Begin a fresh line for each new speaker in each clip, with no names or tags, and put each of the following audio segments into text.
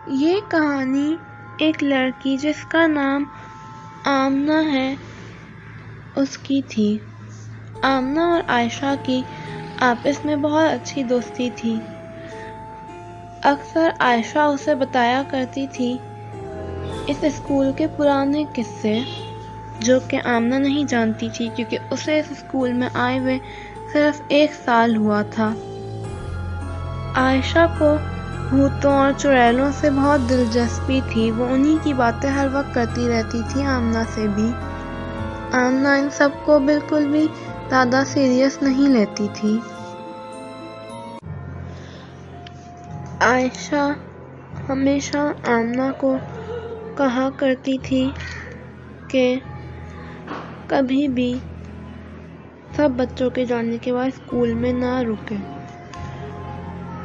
ये कहानी एक लड़की जिसका नाम आमना है उसकी थी। आमना और आयशा की आपस में बहुत अच्छी दोस्ती थी। अक्सर आयशा उसे बताया करती थी इस स्कूल के पुराने किस्से, जो कि आमना नहीं जानती थी क्योंकि उसे इस स्कूल में आए हुए सिर्फ 1 साल हुआ था। आयशा को भूतों और चुड़ैलों से बहुत दिलचस्पी थी। वो उन्हीं की बातें हर वक्त करती रहती थी, आमना से भी। आमना इन सब को बिल्कुल भी ज़्यादा सीरियस नहीं लेती थी। आयशा हमेशा आमना को कहा करती थी कि कभी भी सब बच्चों के जाने के बाद स्कूल में ना रुके।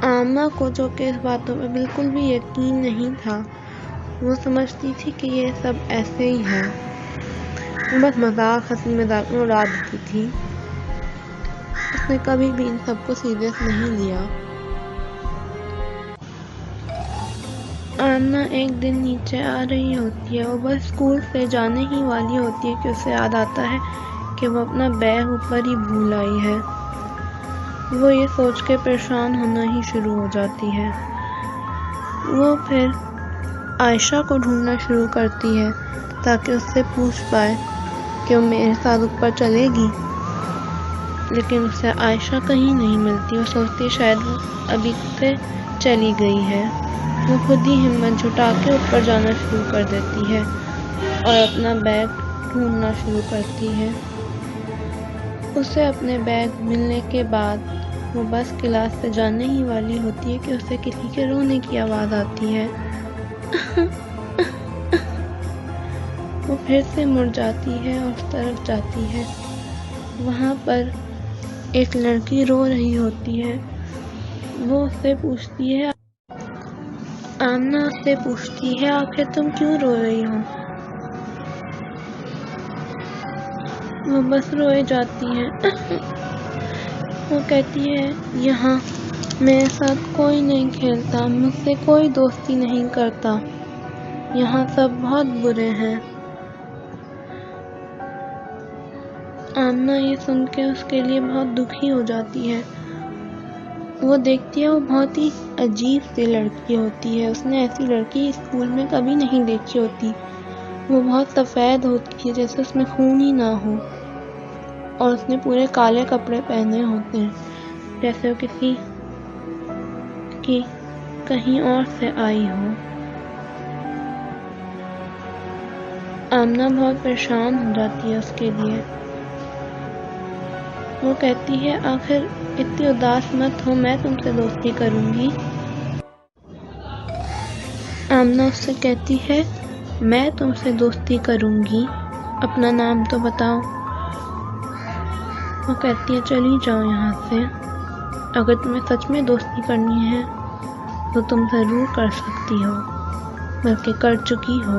आमना को जो कि इस बातों पे बिल्कुल भी यकीन नहीं था, वो समझती थी कि ये सब ऐसे ही है, वो बस हंसी मजाक में उड़ा देती थी। उसने कभी भी इन सबको सीरियस नहीं लिया। आमना एक दिन नीचे आ रही होती है, वो बस स्कूल से जाने ही वाली होती है कि उसे याद आता है कि वो अपना बैग ऊपर ही भूल आई है। वो ये सोच के परेशान होना ही शुरू हो जाती है। वो फिर आयशा को ढूंढना शुरू करती है ताकि उससे पूछ पाए कि वो मेरे साथ ऊपर चलेगी, लेकिन उसे आयशा कहीं नहीं मिलती। वो सोचती है शायद वो अभी से चली गई है। वो खुद ही हिम्मत जुटा के ऊपर जाना शुरू कर देती है और अपना बैग ढूंढना शुरू करती है। उसे अपने बैग मिलने के बाद वो बस क्लास से जाने ही वाली होती है कि उसे किसी के रोने की आवाज़ आती है। वो फिर से मुड़ जाती है और उस तरफ जाती है। वहाँ पर एक लड़की रो रही होती है। वो उससे पूछती है, आमना उससे पूछती है, आखिर तुम क्यों रो रही हो? वो बस रोए जाती है। वो कहती है, यहाँ मेरे साथ कोई नहीं खेलता, मुझसे कोई दोस्ती नहीं करता, यहाँ सब बहुत बुरे हैं। आमना ये सुन के उसके लिए बहुत दुखी हो जाती है। वो देखती है वो बहुत ही अजीब सी लड़की होती है। उसने ऐसी लड़की स्कूल में कभी नहीं देखी होती। वो बहुत सफ़ेद होती है, जैसे उसमें खून ही ना हो, और उसने पूरे काले कपड़े पहने होते हैं, जैसे वो किसी की कहीं और से आई हो। आमना बहुत परेशान हो जाती है उसके लिए। वो कहती है, आखिर इतनी उदास मत हो, मैं तुमसे दोस्ती करूंगी। आमना उससे कहती है, मैं तुमसे दोस्ती करूंगी, अपना नाम तो बताओ। वो कहती है, चली जाओ यहाँ से। अगर तुम्हें सच में दोस्ती करनी है तो तुम ज़रूर कर सकती हो, बल्कि कर चुकी हो।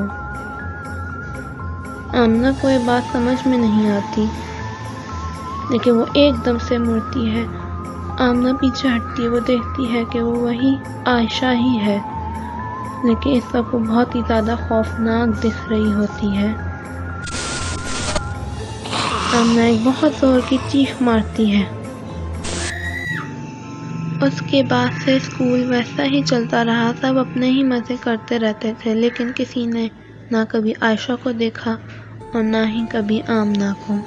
आमना को ये बात समझ में नहीं आती, लेकिन वो एकदम से मुड़ती है। आमना पीछे हटती है। वो देखती है कि वो वही आयशा ही है, लेकिन इस सब को बहुत ही ज़्यादा खौफनाक दिख रही होती है। आमना एक बहुत जोर की चीख मारती है। उसके बाद से स्कूल वैसा ही चलता रहा। सब अपने ही मज़े करते रहते थे, लेकिन किसी ने ना कभी आयशा को देखा और ना ही कभी आमना को।